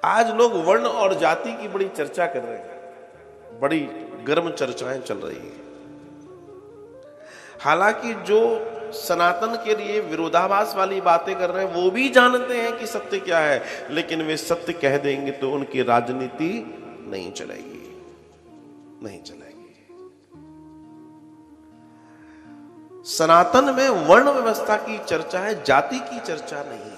आज लोग वर्ण और जाति की बड़ी चर्चा कर रहे हैं, बड़ी गर्म चर्चाएं चल रही है। हालांकि जो सनातन के लिए विरोधाभास वाली बातें कर रहे हैं वो भी जानते हैं कि सत्य क्या है, लेकिन वे सत्य कह देंगे तो उनकी राजनीति नहीं चलेगी, नहीं चलेगी। सनातन में वर्ण व्यवस्था की चर्चा है, जाति की चर्चा नहीं है।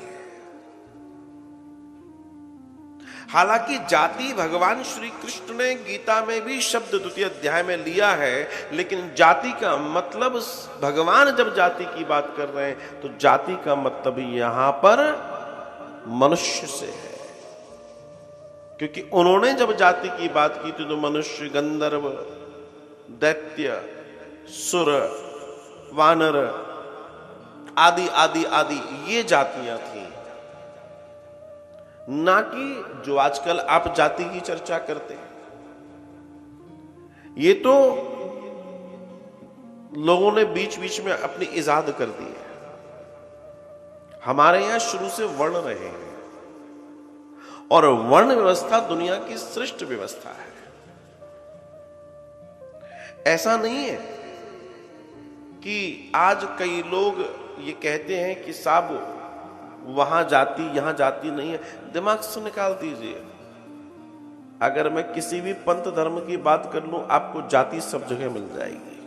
हालांकि जाति भगवान श्री कृष्ण ने गीता में भी शब्द द्वितीय अध्याय में लिया है, लेकिन जाति का मतलब भगवान जब जाति की बात कर रहे हैं तो जाति का मतलब यहां पर मनुष्य से है, क्योंकि उन्होंने जब जाति की बात की थी तो मनुष्य, गंधर्व, दैत्य, सुर, वानर आदि आदि आदि ये जातियां थी, ना कि जो आजकल आप जाति की चर्चा करते हैं। ये तो लोगों ने बीच बीच में अपनी इजाद कर दी है। हमारे यहां शुरू से वर्ण रहे हैं और वर्ण व्यवस्था दुनिया की श्रेष्ठ व्यवस्था है। ऐसा नहीं है कि आज कई लोग ये कहते हैं कि साहब वहां जाति यहां जाति नहीं है। दिमाग से निकाल दीजिए। अगर मैं किसी भी पंथ धर्म की बात कर लूं, आपको जाति सब जगह मिल जाएगी,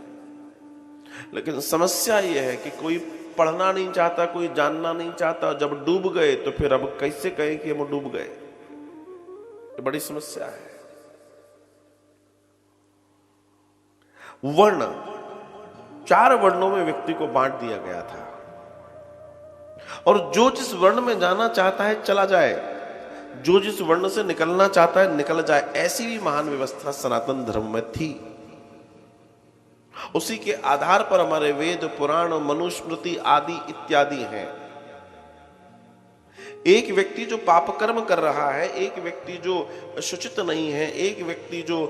लेकिन समस्या यह है कि कोई पढ़ना नहीं चाहता, कोई जानना नहीं चाहता। जब डूब गए तो फिर अब कैसे कहें कि हम डूब गए? तो बड़ी समस्या है। वर्ण 4 वर्णों में व्यक्ति को बांट दिया गया था और जो जिस वर्ण में जाना चाहता है चला जाए, जो जिस वर्ण से निकलना चाहता है निकल जाए। ऐसी भी महान व्यवस्था सनातन धर्म में थी। उसी के आधार पर हमारे वेद, पुराण, मनुस्मृति आदि इत्यादि हैं। एक व्यक्ति जो पाप कर्म कर रहा है, एक व्यक्ति जो शुचित नहीं है, एक व्यक्ति जो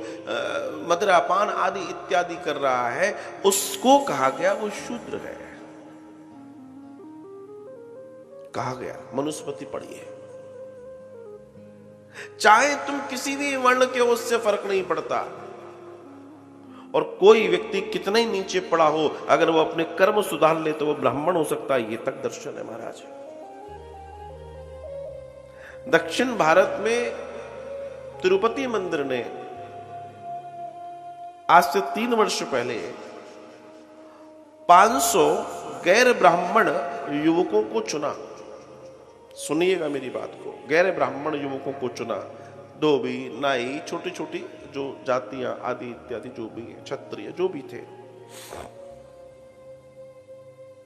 मदिरापान आदि इत्यादि कर रहा है, उसको कहा गया वो शूद्र है, कहा गया। मनुस्मृति पढ़िए। चाहे तुम किसी भी वर्ण के हो, उससे फर्क नहीं पड़ता। और कोई व्यक्ति कितना ही नीचे पड़ा हो, अगर वो अपने कर्म सुधार ले तो वो ब्राह्मण हो सकता है। ये तक दर्शन है महाराज। दक्षिण भारत में तिरुपति मंदिर ने आज से 3 वर्ष पहले 500 गैर ब्राह्मण युवकों को चुना। सुनिएगा मेरी बात को। गैर ब्राह्मण युवकों को चुना। धोबी, नाई, छोटी छोटी जो जातियां आदि इत्यादि जो भी है, क्षत्रिय जो भी थे,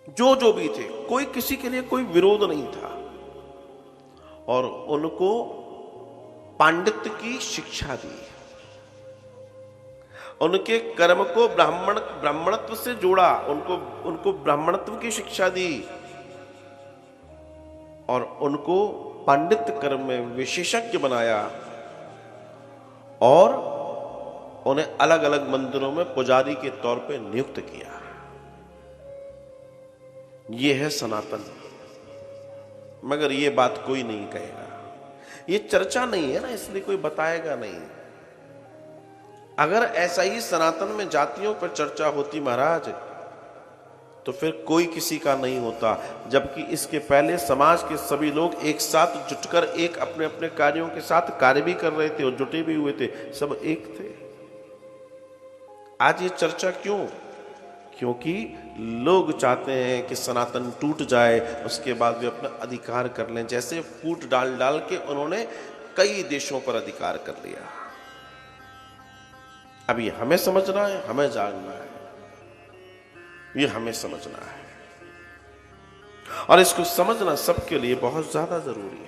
जो भी थे, कोई किसी के लिए कोई विरोध नहीं था। और उनको पांडित्य की शिक्षा दी, उनके कर्म को ब्राह्मणत्व से जोड़ा, उनको ब्राह्मणत्व की शिक्षा दी और उनको पांडित्य कर्म में विशेषज्ञ बनाया और उन्हें अलग अलग मंदिरों में पुजारी के तौर पे नियुक्त किया। यह है सनातन। मगर यह बात कोई नहीं कहेगा, ये चर्चा नहीं है ना, इसलिए कोई बताएगा नहीं। अगर ऐसा ही सनातन में जातियों पर चर्चा होती महाराज, तो फिर कोई किसी का नहीं होता। जबकि इसके पहले समाज के सभी लोग एक साथ जुटकर एक अपने अपने कार्यों के साथ कार्य भी कर रहे थे और जुटे भी हुए थे, सब एक थे। आज ये चर्चा क्यों? क्योंकि लोग चाहते हैं कि सनातन टूट जाए, उसके बाद वे अपना अधिकार कर लें। जैसे फूट डाल डाल के उन्होंने कई देशों पर अधिकार कर लिया। अब ये हमें समझना है, हमें जानना है, ये हमें समझना है और इसको समझना सबके लिए बहुत ज्यादा जरूरी है।